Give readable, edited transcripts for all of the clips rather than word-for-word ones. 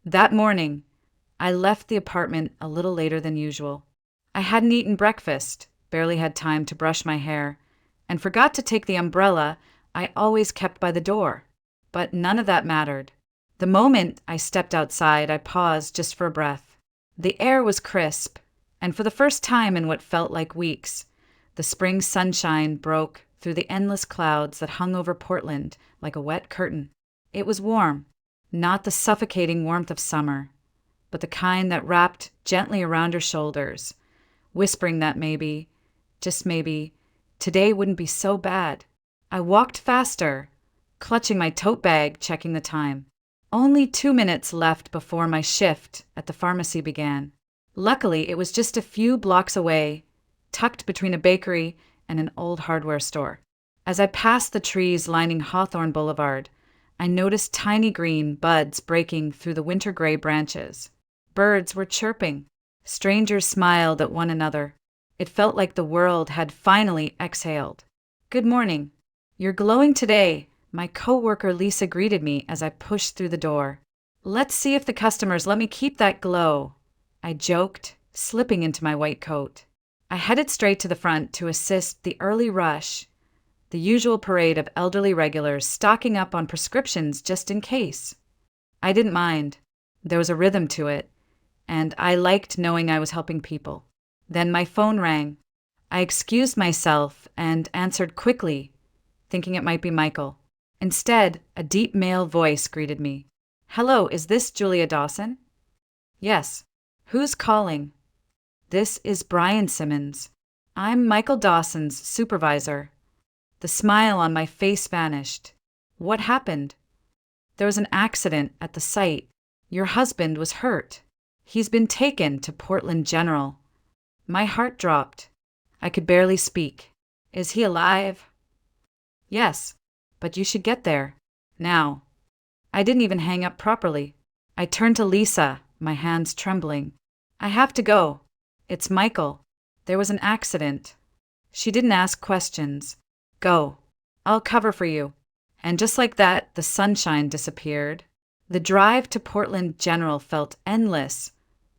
That morning, I left the apartment a little later than usual. I hadn't eaten breakfast, barely had time to brush my hair, and forgot to take the umbrella I always kept by the door. But none of that mattered. The moment I stepped outside, I paused just for a breath. The air was crisp, and for the first time in what felt like weeks, the spring sunshine broke through the endless clouds that hung over Portland like a wet curtain. It was warm, not the suffocating warmth of summer, but the kind that wrapped gently around your shoulders, whispering that maybe, just maybe, today wouldn't be so bad. I walked faster, clutching my tote bag, checking the time. Only 2 minutes left before my shift at the pharmacy began. Luckily, it was just a few blocks away, tucked between a bakery and an old hardware store. As I passed the trees lining Hawthorne Boulevard, I noticed tiny green buds breaking through the winter gray branches. Birds were chirping. Strangers smiled at one another. It felt like the world had finally exhaled. "Good morning. You're glowing today," my coworker Lisa greeted me as I pushed through the door. "Let's see if the customers let me keep that glow," I joked, slipping into my white coat. I headed straight to the front to assist the early rush, the usual parade of elderly regulars stocking up on prescriptions just in case. I didn't mind. There was a rhythm to it, and I liked knowing I was helping people. Then my phone rang. I excused myself and answered quickly, thinking it might be Michael. Instead, a deep male voice greeted me. "Hello, is this Julia Dawson?" "Yes. Who's calling?" "This is Brian Simmons. I'm Michael Dawson's supervisor." The smile on my face vanished. "What happened?" "There was an accident at the site. Your husband was hurt. He's been taken to Portland General." My heart dropped. I could barely speak. "Is he alive?" "Yes, but you should get there. Now." I didn't even hang up properly. I turned to Lisa, my hands trembling. "I have to go. It's Michael. There was an accident." She didn't ask questions. "Go. I'll cover for you." And just like that, the sunshine disappeared. The drive to Portland General felt endless,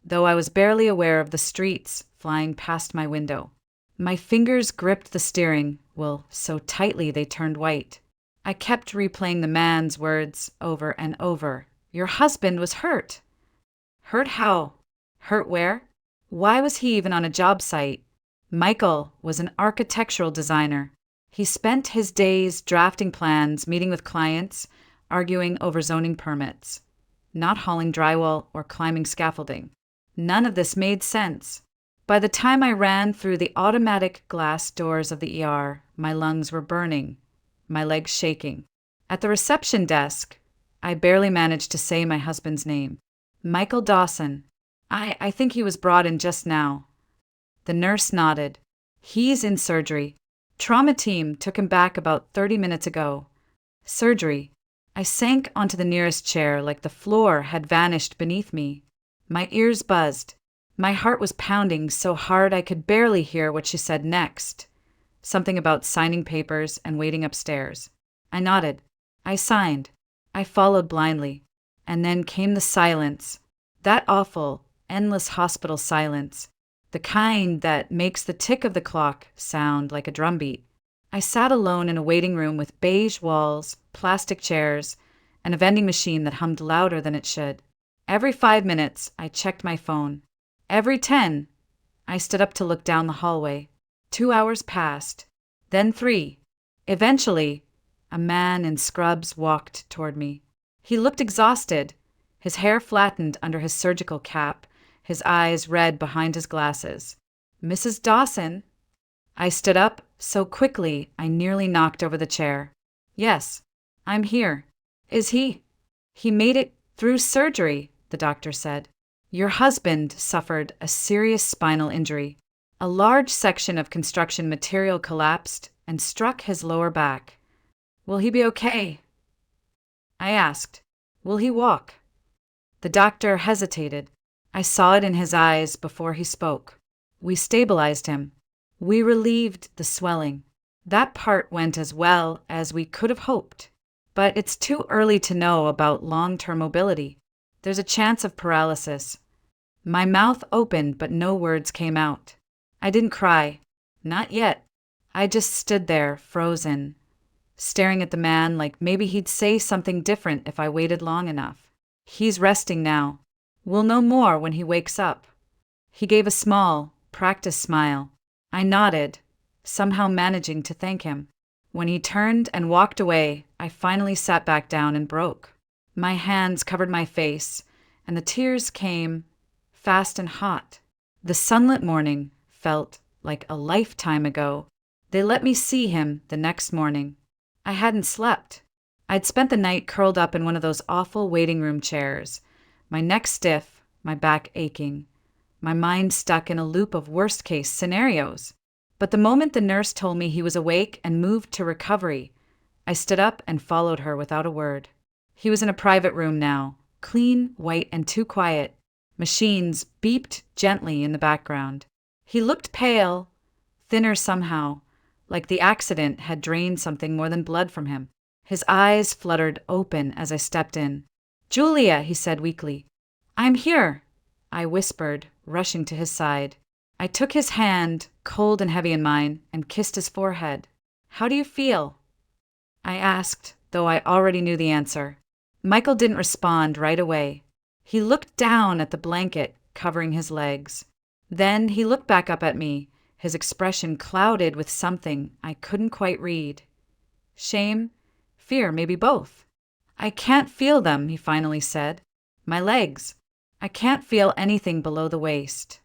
though I was barely aware of the streets flying past my window. My fingers gripped the steering wheel so tightly they turned white. I kept replaying the man's words over and over. "Your husband was hurt." Hurt how? Hurt where? Why was he even on a job site? Michael was an architectural designer. He spent his days drafting plans, meeting with clients, arguing over zoning permits, not hauling drywall or climbing scaffolding. None of this made sense. By the time I ran through the automatic glass doors of the ER, my lungs were burning, my legs shaking. At the reception desk, I barely managed to say my husband's name. "Michael Dawson. I think he was brought in just now." The nurse nodded. "He's in surgery. Trauma team took him back about 30 minutes ago." Surgery. I sank onto the nearest chair like the floor had vanished beneath me. My ears buzzed. My heart was pounding so hard I could barely hear what she said next. Something about signing papers and waiting upstairs. I nodded. I signed. I followed blindly. And then came the silence. That awful, endless hospital silence. The kind that makes the tick of the clock sound like a drumbeat. I sat alone in a waiting room with beige walls, plastic chairs, and a vending machine that hummed louder than it should. Every 5 minutes, I checked my phone. Every 10, I stood up to look down the hallway. 2 hours passed, then 3. Eventually, a man in scrubs walked toward me. He looked exhausted, his hair flattened under his surgical cap, his eyes red behind his glasses. "Mrs. Dawson?" I stood up so quickly I nearly knocked over the chair. "Yes, I'm here." "Is he?" "He made it through surgery," the doctor said. "Your husband suffered a serious spinal injury. A large section of construction material collapsed and struck his lower back. Will he be okay?" I asked. "Will he walk?" The doctor hesitated. I saw it in his eyes before he spoke. "We stabilized him. We relieved the swelling. That part went as well as we could have hoped. But it's too early to know about long-term mobility. There's a chance of paralysis. My mouth opened, but no words came out. I didn't cry. Not yet. I just stood there, frozen, staring at the man like maybe he'd say something different if I waited long enough. He's resting now. We'll know more when he wakes up. He gave a small, practiced smile. I nodded, somehow managing to thank him. When he turned and walked away, I finally sat back down and broke. My hands covered my face, and the tears came fast and hot. The sunlit morning felt like a lifetime ago. They let me see him the next morning. I hadn't slept. I'd spent the night curled up in one of those awful waiting room chairs, my neck stiff, my back aching, my mind stuck in a loop of worst-case scenarios. But the moment the nurse told me he was awake and moved to recovery, I stood up and followed her without a word. He was in a private room now, clean, white, and too quiet. Machines beeped gently in the background. He looked pale, thinner somehow, like the accident had drained something more than blood from him. His eyes fluttered open as I stepped in. "Julia," he said weakly. "I'm here," I whispered, rushing to his side. I took his hand, cold and heavy in mine, and kissed his forehead. "How do you feel?" I asked, though I already knew the answer. Michael didn't respond right away. He looked down at the blanket covering his legs. Then he looked back up at me, his expression clouded with something I couldn't quite read. Shame? Fear? Maybe both. "I can't feel them," he finally said. "My legs. I can't feel anything below the waist."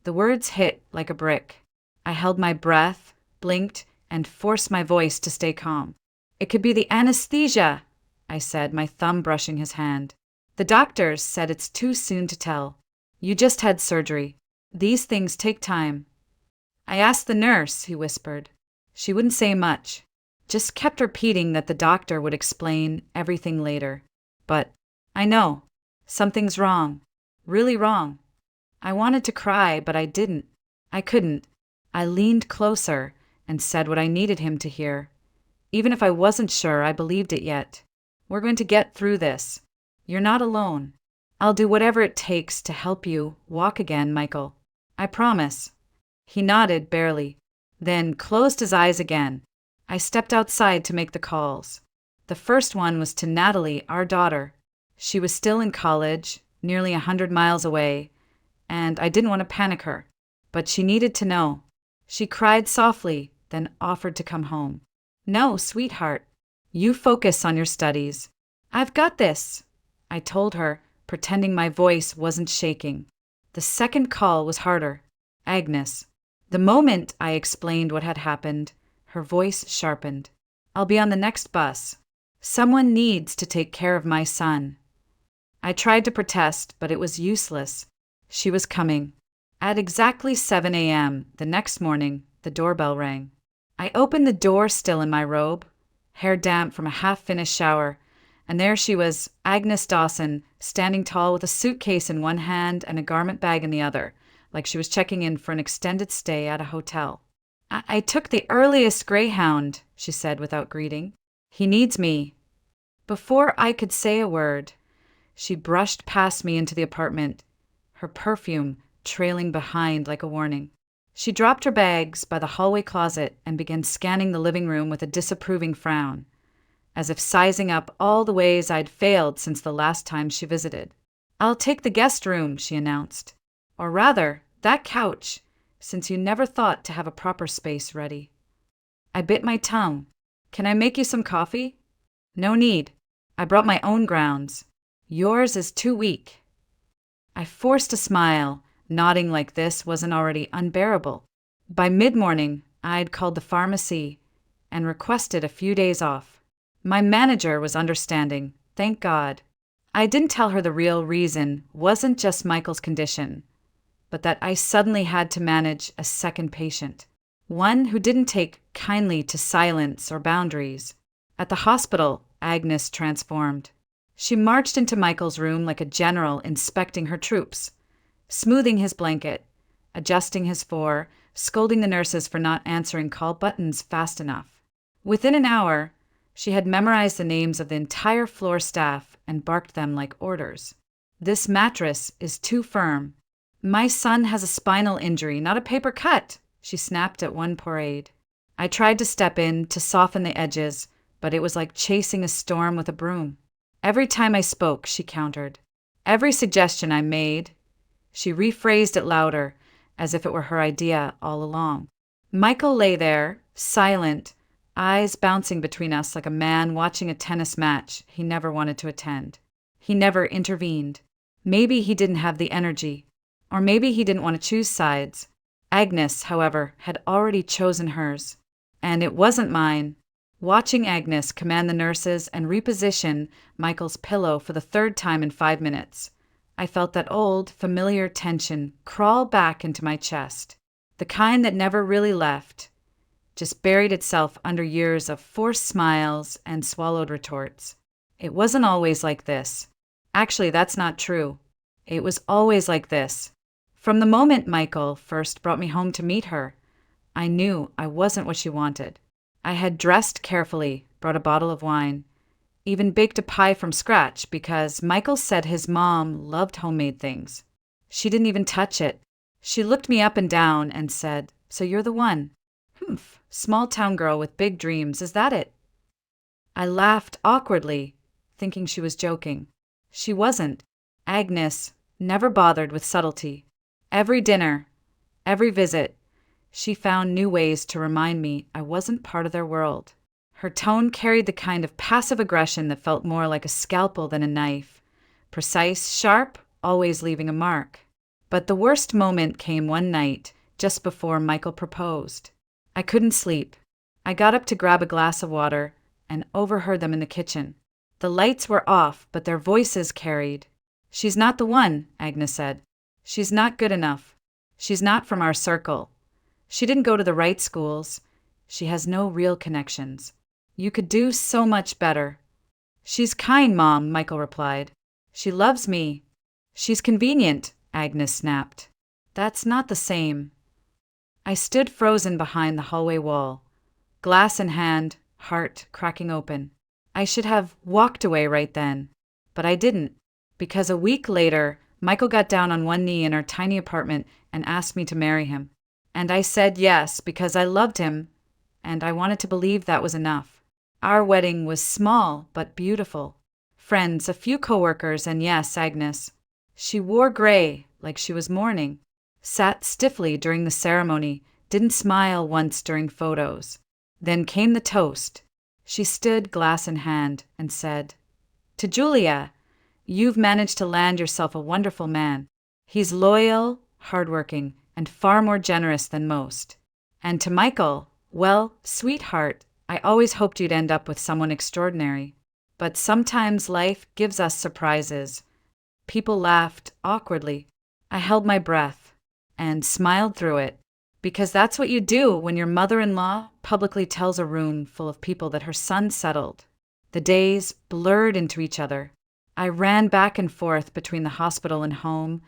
The words hit like a brick. I held my breath, blinked, and forced my voice to stay calm. "It could be the anesthesia," I said, my thumb brushing his hand. "The doctors said it's too soon to tell. You just had surgery. These things take time." "I asked the nurse," he whispered. She wouldn't say much, just kept repeating that the doctor would explain everything later. But I know. Something's wrong. Really wrong. I wanted to cry, but I didn't. I couldn't. I leaned closer and said what I needed him to hear. Even if I wasn't sure I believed it yet. "We're going to get through this. You're not alone. I'll do whatever it takes to help you walk again, Michael. I promise." He nodded barely, then closed his eyes again. I stepped outside to make the calls. The first one was to Natalie, our daughter. She was still in college, nearly 100 miles away, and I didn't want to panic her, but she needed to know. She cried softly, then offered to come home. "No, sweetheart. You focus on your studies. I've got this," I told her, pretending my voice wasn't shaking. The second call was harder. Agnes. The moment I explained what had happened, her voice sharpened. "I'll be on the next bus. Someone needs to take care of my son." I tried to protest, but it was useless. She was coming. At exactly 7 a.m. the next morning, the doorbell rang. I opened the door still in my robe, hair damp from a half-finished shower, and there she was, Agnes Dawson, standing tall with a suitcase in one hand and a garment bag in the other, like she was checking in for an extended stay at a hotel. I took the earliest Greyhound," she said without greeting. "He needs me." Before I could say a word, she brushed past me into the apartment, her perfume trailing behind like a warning. She dropped her bags by the hallway closet and began scanning the living room with a disapproving frown, as if sizing up all the ways I'd failed since the last time she visited. "I'll take the guest room," she announced. "Or rather, that couch, since you never thought to have a proper space ready." I bit my tongue. "Can I make you some coffee?" "No need. I brought my own grounds. Yours is too weak." I forced a smile, nodding like this wasn't already unbearable. By mid-morning, I'd called the pharmacy and requested a few days off. My manager was understanding, thank God. I didn't tell her the real reason wasn't just Michael's condition, but that I suddenly had to manage a second patient, one who didn't take kindly to silence or boundaries. At the hospital, Agnes transformed. She marched into Michael's room like a general inspecting her troops, smoothing his blanket, adjusting his fore, scolding the nurses for not answering call buttons fast enough. Within an hour, She had memorized the names of the entire floor staff and barked them like orders. "This mattress is too firm. My son has a spinal injury, not a paper cut," she snapped at one poor aide. I tried to step in to soften the edges, but it was like chasing a storm with a broom. Every time I spoke, she countered. Every suggestion I made, she rephrased it louder, as if it were her idea all along. Michael lay there, silent, eyes bouncing between us like a man watching a tennis match he never wanted to attend. He never intervened. Maybe he didn't have the energy, or maybe he didn't want to choose sides. Agnes, however, had already chosen hers, and it wasn't mine. Watching Agnes command the nurses and reposition Michael's pillow for the third time in 5 minutes, I felt that old, familiar tension crawl back into my chest, the kind that never really left, just buried itself under years of forced smiles and swallowed retorts. It wasn't always like this. Actually, that's not true. It was always like this. From the moment Michael first brought me home to meet her, I knew I wasn't what she wanted. I had dressed carefully, brought a bottle of wine, even baked a pie from scratch because Michael said his mom loved homemade things. She didn't even touch it. She looked me up and down and said, "So you're the one." "Humph, small town girl with big dreams, is that it?" I laughed awkwardly, thinking she was joking. She wasn't. Agnes never bothered with subtlety. Every dinner, every visit, she found new ways to remind me I wasn't part of their world. Her tone carried the kind of passive aggression that felt more like a scalpel than a knife. Precise, sharp, always leaving a mark. But the worst moment came one night, just before Michael proposed. I couldn't sleep. I got up to grab a glass of water and overheard them in the kitchen. The lights were off, but their voices carried. "She's not the one," Agnes said. "She's not good enough. She's not from our circle. She didn't go to the right schools. She has no real connections. You could do so much better." "She's kind, Mom," Michael replied. "She loves me." "She's convenient," Agnes snapped. "That's not the same." I stood frozen behind the hallway wall, glass in hand, heart cracking open. I should have walked away right then, but I didn't, because a week later, Michael got down on one knee in our tiny apartment and asked me to marry him. And I said yes because I loved him, and I wanted to believe that was enough. Our wedding was small but beautiful. Friends, a few coworkers, and yes, Agnes. She wore gray, like she was mourning, sat stiffly during the ceremony, didn't smile once during photos. Then came the toast. She stood glass in hand and said, "To Julia, you've managed to land yourself a wonderful man. He's loyal, hardworking, and far more generous than most. And to Michael, well, sweetheart, I always hoped you'd end up with someone extraordinary. But sometimes life gives us surprises." People laughed awkwardly. I held my breath and smiled through it, because that's what you do when your mother-in-law publicly tells a room full of people that her son settled. The days blurred into each other. I ran back and forth between the hospital and home,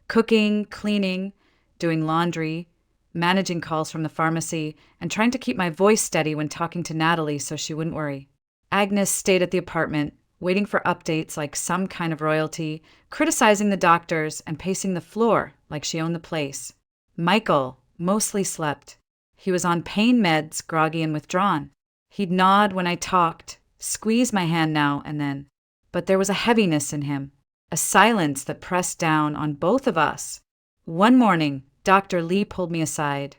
cooking, cleaning, doing laundry, managing calls from the pharmacy, and trying to keep my voice steady when talking to Natalie so she wouldn't worry. Agnes stayed at the apartment, waiting for updates like some kind of royalty, criticizing the doctors, and pacing the floor like she owned the place. Michael mostly slept. He was on pain meds, groggy and withdrawn. He'd nod when I talked, squeeze my hand now and then. But there was a heaviness in him, a silence that pressed down on both of us. One morning, Dr. Lee pulled me aside.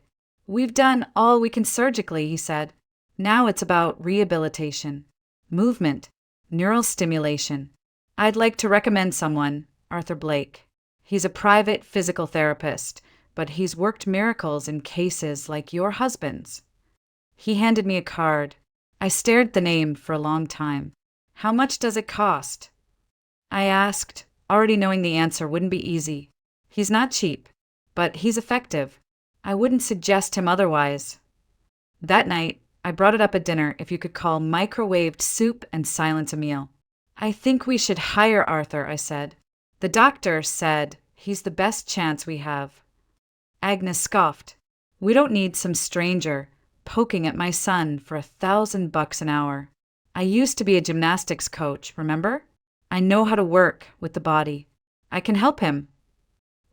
"We've done all we can surgically," he said. "Now it's about rehabilitation, movement, neural stimulation. I'd like to recommend someone, Arthur Blake. He's a private physical therapist, but he's worked miracles in cases like your husband's." He handed me a card. I stared at the name for a long time. "How much does it cost?" I asked, already knowing the answer wouldn't be easy. "He's not cheap, but he's effective. I wouldn't suggest him otherwise." That night, I brought it up at dinner if you could call microwaved soup and silence a meal. "I think we should hire Arthur," I said. "The doctor said he's the best chance we have." Agnes scoffed. "We don't need some stranger poking at my son for $1,000 an hour." I used to be a gymnastics coach, remember? I know how to work with the body. I can help him.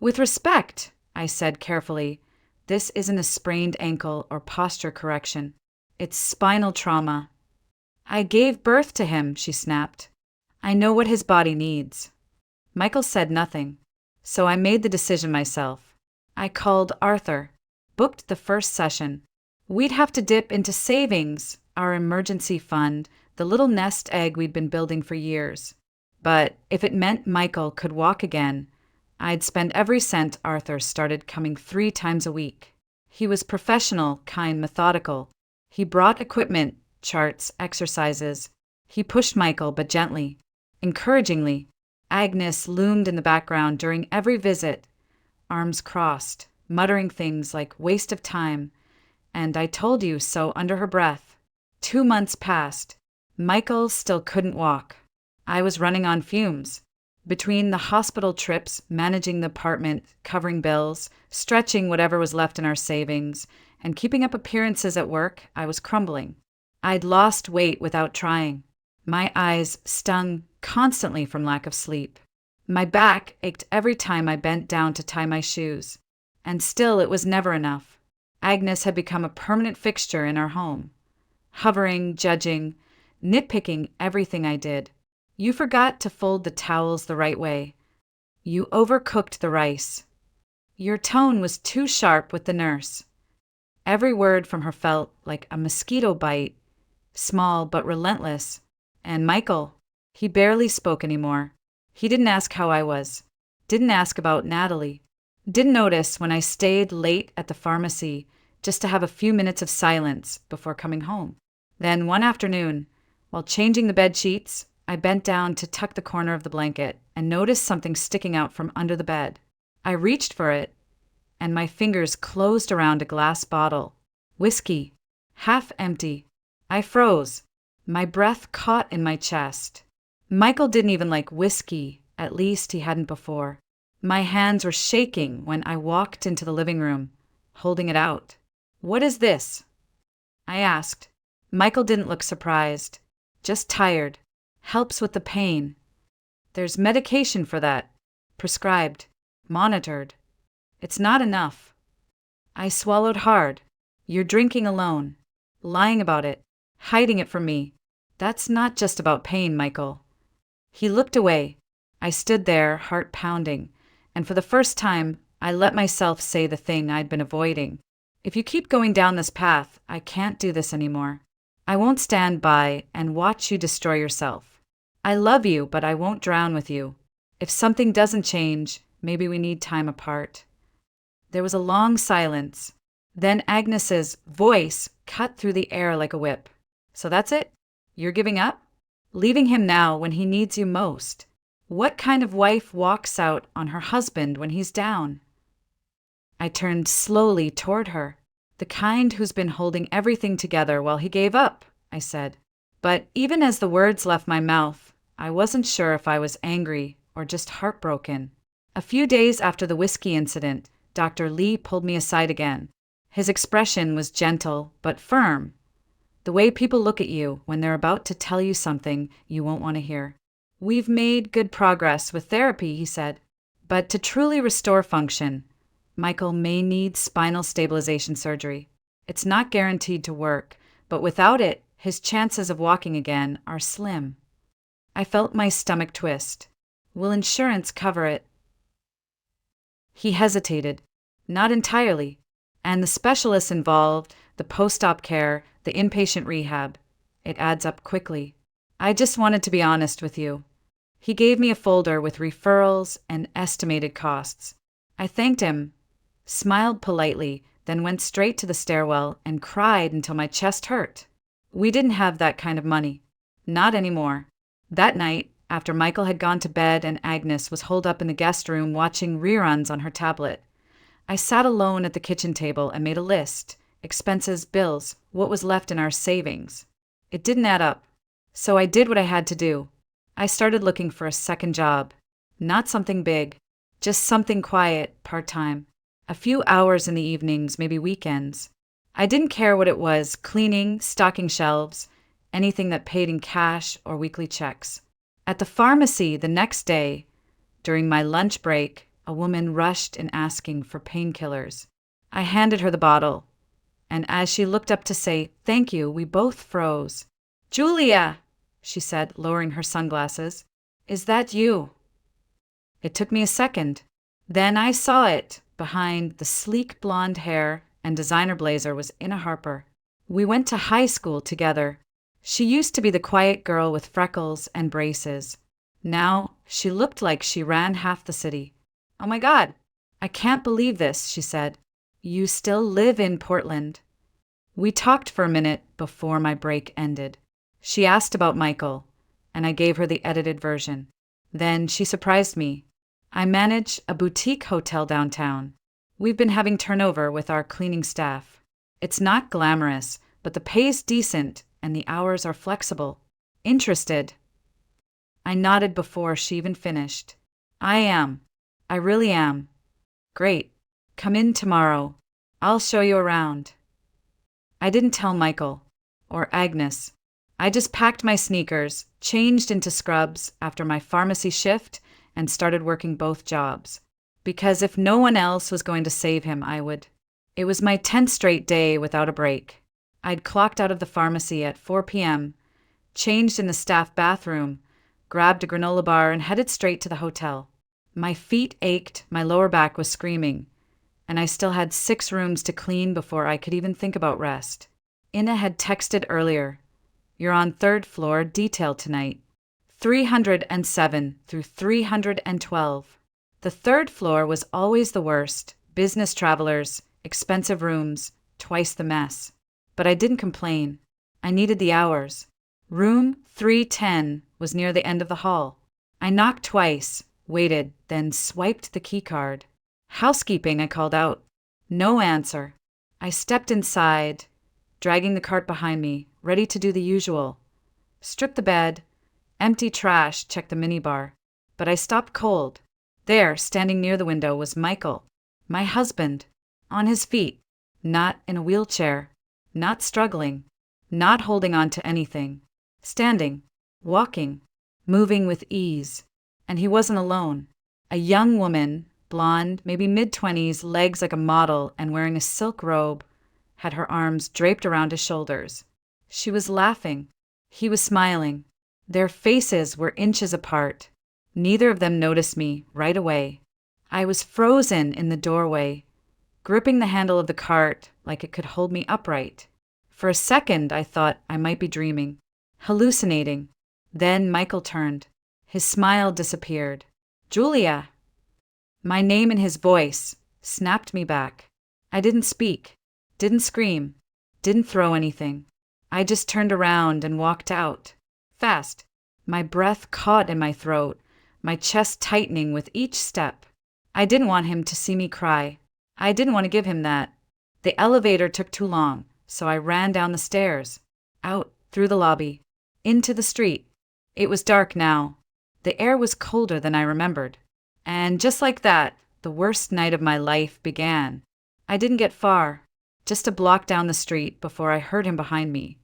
With respect, I said carefully, this isn't a sprained ankle or posture correction. It's spinal trauma. I gave birth to him, she snapped. I know what his body needs. Michael said nothing, so I made the decision myself. I called Arthur, booked the first session. We'd have to dip into savings, our emergency fund, the little nest egg we'd been building for years. But if it meant Michael could walk again, I'd spend every cent. Arthur started coming 3 times a week. He was professional, kind, methodical. He brought equipment, charts, exercises. He pushed Michael, but gently, encouragingly. Agnes loomed in the background during every visit, arms crossed, muttering things like waste of time, and I told you so under her breath. 2 months passed. Michael still couldn't walk. I was running on fumes. Between the hospital trips, managing the apartment, covering bills, stretching whatever was left in our savings, and keeping up appearances at work, I was crumbling. I'd lost weight without trying. My eyes stung constantly from lack of sleep. My back ached every time I bent down to tie my shoes. And still it was never enough. Agnes had become a permanent fixture in our home. Hovering, judging, nitpicking everything I did. You forgot to fold the towels the right way. You overcooked the rice. Your tone was too sharp with the nurse. Every word from her felt like a mosquito bite, small but relentless. And Michael, he barely spoke anymore. He didn't ask how I was. Didn't ask about Natalie. Didn't notice when I stayed late at the pharmacy just to have a few minutes of silence before coming home. Then one afternoon, while changing the bed sheets, I bent down to tuck the corner of the blanket and noticed something sticking out from under the bed. I reached for it, and my fingers closed around a glass bottle. Whiskey, half empty. I froze. My breath caught in my chest. Michael didn't even like whiskey, at least he hadn't before. My hands were shaking when I walked into the living room, holding it out. "What is this?" I asked. Michael didn't look surprised, just tired. "Helps with the pain. There's medication for that. Prescribed. Monitored. It's not enough." I swallowed hard. "You're drinking alone. Lying about it. Hiding it from me. That's not just about pain, Michael." He looked away. I stood there, heart pounding, and for the first time, I let myself say the thing I'd been avoiding. "If you keep going down this path, I can't do this anymore. I won't stand by and watch you destroy yourself. I love you, but I won't drown with you. If something doesn't change, maybe we need time apart." There was a long silence. Then Agnes's voice cut through the air like a whip. "So that's it? You're giving up? Leaving him now when he needs you most? What kind of wife walks out on her husband when he's down?" I turned slowly toward her. "The kind who's been holding everything together while he gave up," I said. But even as the words left my mouth, I wasn't sure if I was angry or just heartbroken. A few days after the whiskey incident, Dr. Lee pulled me aside again. His expression was gentle but firm. The way people look at you when they're about to tell you something you won't want to hear. "We've made good progress with therapy," he said. "But to truly restore function, Michael may need spinal stabilization surgery. It's not guaranteed to work, but without it, his chances of walking again are slim." I felt my stomach twist. "Will insurance cover it?" He hesitated. "Not entirely. And the specialists involved, the post-op care, the inpatient rehab, it adds up quickly. I just wanted to be honest with you." He gave me a folder with referrals and estimated costs. I thanked him, smiled politely, then went straight to the stairwell and cried until my chest hurt. We didn't have that kind of money. Not anymore. That night, after Michael had gone to bed and Agnes was holed up in the guest room watching reruns on her tablet, I sat alone at the kitchen table and made a list. Expenses, bills, what was left in our savings. It didn't add up. So I did what I had to do. I started looking for a second job. Not something big, just something quiet, part-time. A few hours in the evenings, maybe weekends. I didn't care what it was, cleaning, stocking shelves. anything that paid in cash or weekly checks. At the pharmacy the next day, during my lunch break, a woman rushed in asking for painkillers. I handed her the bottle, and as she looked up to say, "Thank you," we both froze. "Julia," she said, lowering her sunglasses, "is that you?" It took me a second. Then I saw it. Behind the sleek blonde hair and designer blazer was Ina Harper. We went to high school together. She used to be the quiet girl with freckles and braces. Now she looked like she ran half the city. "Oh my God, I can't believe this," she said. "You still live in Portland." We talked for a minute before my break ended. She asked about Michael, and I gave her the edited version. Then she surprised me. "I manage a boutique hotel downtown. We've been having turnover with our cleaning staff. It's not glamorous, but the pay's decent and the hours are flexible. Interested?" I nodded before she even finished. "I am. I really am." "Great. Come in tomorrow. I'll show you around." I didn't tell Michael or Agnes. I just packed my sneakers, changed into scrubs after my pharmacy shift, and started working both jobs. Because if no one else was going to save him, I would. It was my 10th straight day without a break. I'd clocked out of the pharmacy at 4 p.m., changed in the staff bathroom, grabbed a granola bar, and headed straight to the hotel. My feet ached, my lower back was screaming, and I still had 6 rooms to clean before I could even think about rest. Ina had texted earlier, "You're on 3rd floor, detail tonight. 307 through 312. The 3rd floor was always the worst. Business travelers, expensive rooms, twice the mess. But I didn't complain. I needed the hours. Room 310 was near the end of the hall. I knocked twice, waited, then swiped the keycard. "Housekeeping," I called out. No answer. I stepped inside, dragging the cart behind me, ready to do the usual. Strip the bed, empty trash, check the minibar. But I stopped cold. There, standing near the window, was Michael, my husband, on his feet, not in a wheelchair, not struggling, not holding on to anything, standing, walking, moving with ease. And he wasn't alone. A young woman, blonde, maybe mid-20s, legs like a model and wearing a silk robe, had her arms draped around his shoulders. She was laughing. He was smiling. Their faces were inches apart. Neither of them noticed me right away. I was frozen in the doorway, gripping the handle of the cart like it could hold me upright. For a second, I thought I might be dreaming, hallucinating. Then Michael turned. His smile disappeared. "Julia!" My name in his voice snapped me back. I didn't speak, didn't scream, didn't throw anything. I just turned around and walked out. Fast. My breath caught in my throat, my chest tightening with each step. I didn't want him to see me cry. I didn't want to give him that. The elevator took too long, so I ran down the stairs, out through the lobby, into the street. It was dark now. The air was colder than I remembered. And just like that, the worst night of my life began. I didn't get far, just a block down the street before I heard him behind me.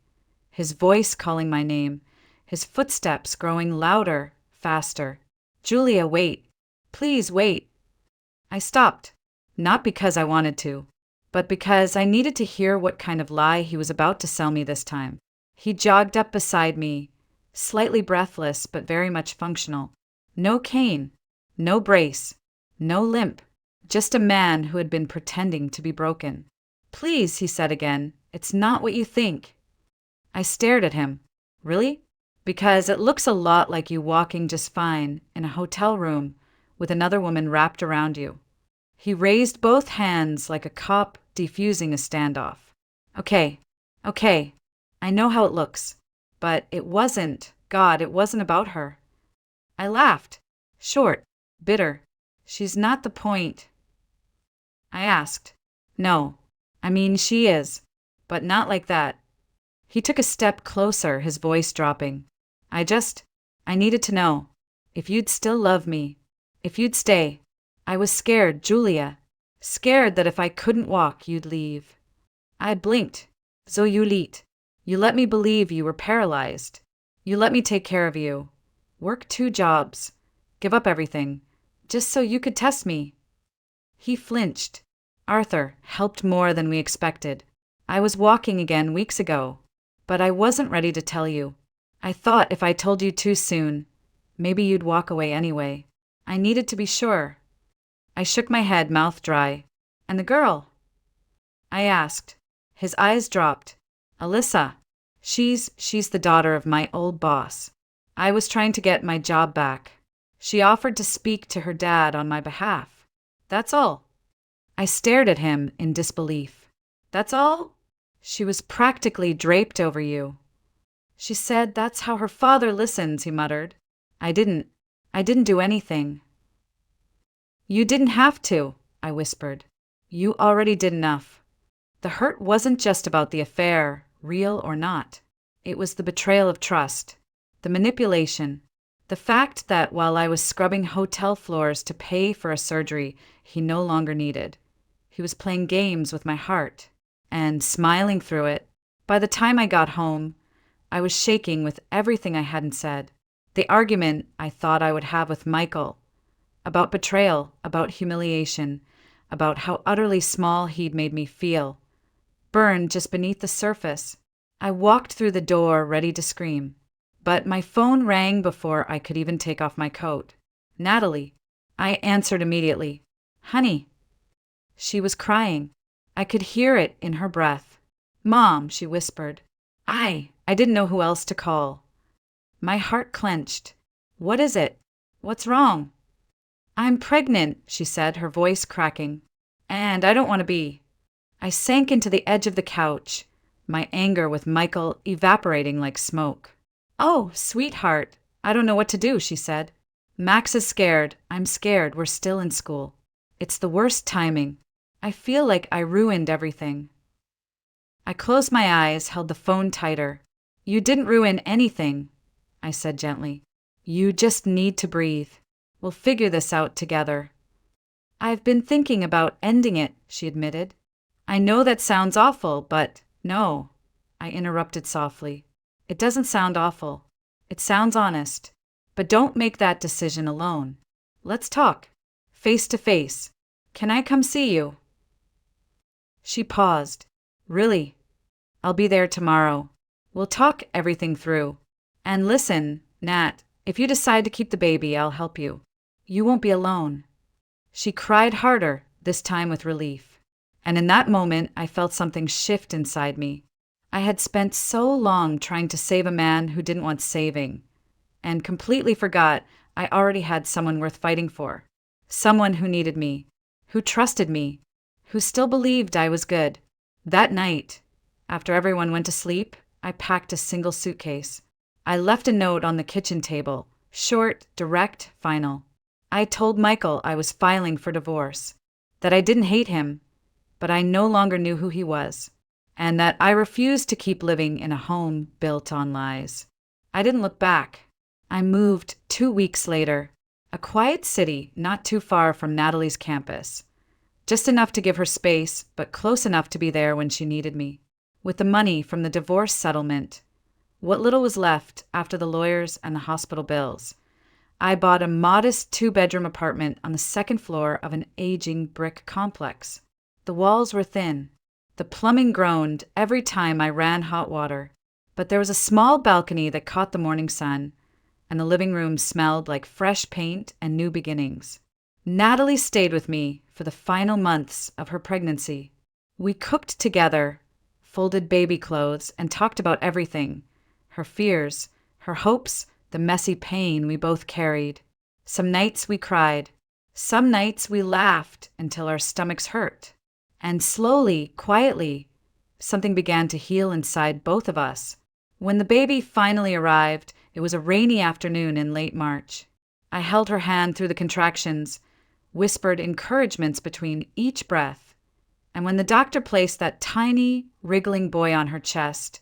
His voice calling my name, his footsteps growing louder, faster. "Julia, wait. Please wait." I stopped, not because I wanted to, but because I needed to hear what kind of lie he was about to sell me this time. He jogged up beside me, slightly breathless but very much functional. No cane, no brace, no limp, just a man who had been pretending to be broken. "Please," he said again, "it's not what you think." I stared at him. "Really? Because it looks a lot like you walking just fine in a hotel room with another woman wrapped around you." He raised both hands like a cop defusing a standoff. Okay, I know how it looks, but it wasn't, God, it wasn't about her." I laughed, short, bitter. "She's not the point." I asked. "No, I mean she is, but not like that." He took a step closer, his voice dropping. I needed to know if you'd still love me, if you'd stay. I was scared, Julia, scared that if I couldn't walk, you'd leave." I blinked. "So you liet. You let me believe you were paralyzed. You let me take care of you. Work 2 jobs. Give up everything. Just so you could test me. He flinched. Arthur helped more than we expected. I was walking again weeks ago, but I wasn't ready to tell you. I thought if I told you too soon, maybe you'd walk away anyway. I needed to be sure. I shook my head, mouth dry. And the girl? I asked. His eyes dropped. Alyssa. She's the daughter of my old boss. I was trying to get my job back. She offered to speak to her dad on my behalf. That's all. I stared at him in disbelief. That's all? She was practically draped over you. She said that's how her father listens, he muttered. I didn't do anything. You didn't have to, I whispered. You already did enough. The hurt wasn't just about the affair, real or not. It was the betrayal of trust, the manipulation, the fact that while I was scrubbing hotel floors to pay for a surgery he no longer needed, he was playing games with my heart and smiling through it. By the time I got home, I was shaking with everything I hadn't said. The argument I thought I would have with Michael, about betrayal, about humiliation, about how utterly small he'd made me feel, burned just beneath the surface. I walked through the door ready to scream, but my phone rang before I could even take off my coat. Natalie. I answered immediately. Honey. She was crying. I could hear it in her breath. Mom, she whispered. I didn't know who else to call. My heart clenched. What is it? What's wrong? I'm pregnant, she said, her voice cracking. And I don't want to be. I sank into the edge of the couch, my anger with Michael evaporating like smoke. Oh, sweetheart, I don't know what to do, she said. Max is scared. I'm scared. We're still in school. It's the worst timing. I feel like I ruined everything. I closed my eyes, held the phone tighter. You didn't ruin anything, I said gently. You just need to breathe. We'll figure this out together. I've been thinking about ending it, she admitted. I know that sounds awful, but no, I interrupted softly. It doesn't sound awful. It sounds honest. But don't make that decision alone. Let's talk. Face to face. Can I come see you? She paused. Really? I'll be there tomorrow. We'll talk everything through. And listen, Nat, if you decide to keep the baby, I'll help you. You won't be alone. She cried harder, this time with relief. And in that moment, I felt something shift inside me. I had spent so long trying to save a man who didn't want saving, and completely forgot I already had someone worth fighting for. Someone who needed me, who trusted me, who still believed I was good. That night, after everyone went to sleep, I packed a single suitcase. I left a note on the kitchen table, short, direct, final. I told Michael I was filing for divorce, that I didn't hate him, but I no longer knew who he was, and that I refused to keep living in a home built on lies. I didn't look back. I moved 2 weeks later, a quiet city not too far from Natalie's campus, just enough to give her space, but close enough to be there when she needed me. With the money from the divorce settlement, what little was left after the lawyers and the hospital bills, I bought a modest 2-bedroom apartment on the 2nd floor of an aging brick complex. The walls were thin. The plumbing groaned every time I ran hot water, but there was a small balcony that caught the morning sun, and the living room smelled like fresh paint and new beginnings. Natalie stayed with me for the final months of her pregnancy. We cooked together, folded baby clothes, and talked about everything: her fears, her hopes, the messy pain we both carried. Some nights we cried. Some nights we laughed until our stomachs hurt. And slowly, quietly, something began to heal inside both of us. When the baby finally arrived, it was a rainy afternoon in late March. I held her hand through the contractions, whispered encouragements between each breath, and when the doctor placed that tiny, wriggling boy on her chest,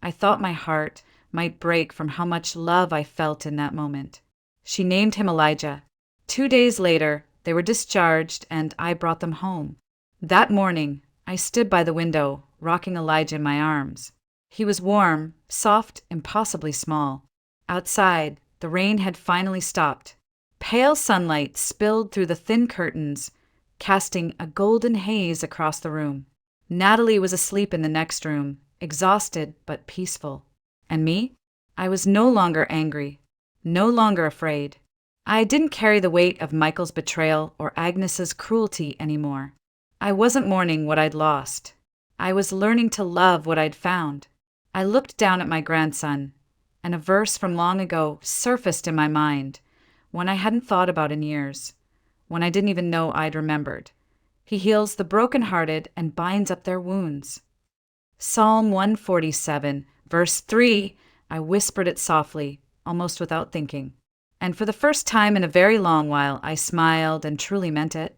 I thought my heart might break from how much love I felt in that moment. She named him Elijah. 2 days later, they were discharged, and I brought them home. That morning, I stood by the window, rocking Elijah in my arms. He was warm, soft, impossibly small. Outside, the rain had finally stopped. Pale sunlight spilled through the thin curtains, casting a golden haze across the room. Natalie was asleep in the next room, exhausted but peaceful. And me? I was no longer angry, no longer afraid. I didn't carry the weight of Michael's betrayal or Agnes's cruelty anymore. I wasn't mourning what I'd lost. I was learning to love what I'd found. I looked down at my grandson, and a verse from long ago surfaced in my mind, one I hadn't thought about in years, one I didn't even know I'd remembered. He heals the brokenhearted and binds up their wounds. Psalm 147, verse 3, I whispered it softly, almost without thinking. And for the first time in a very long while, I smiled and truly meant it.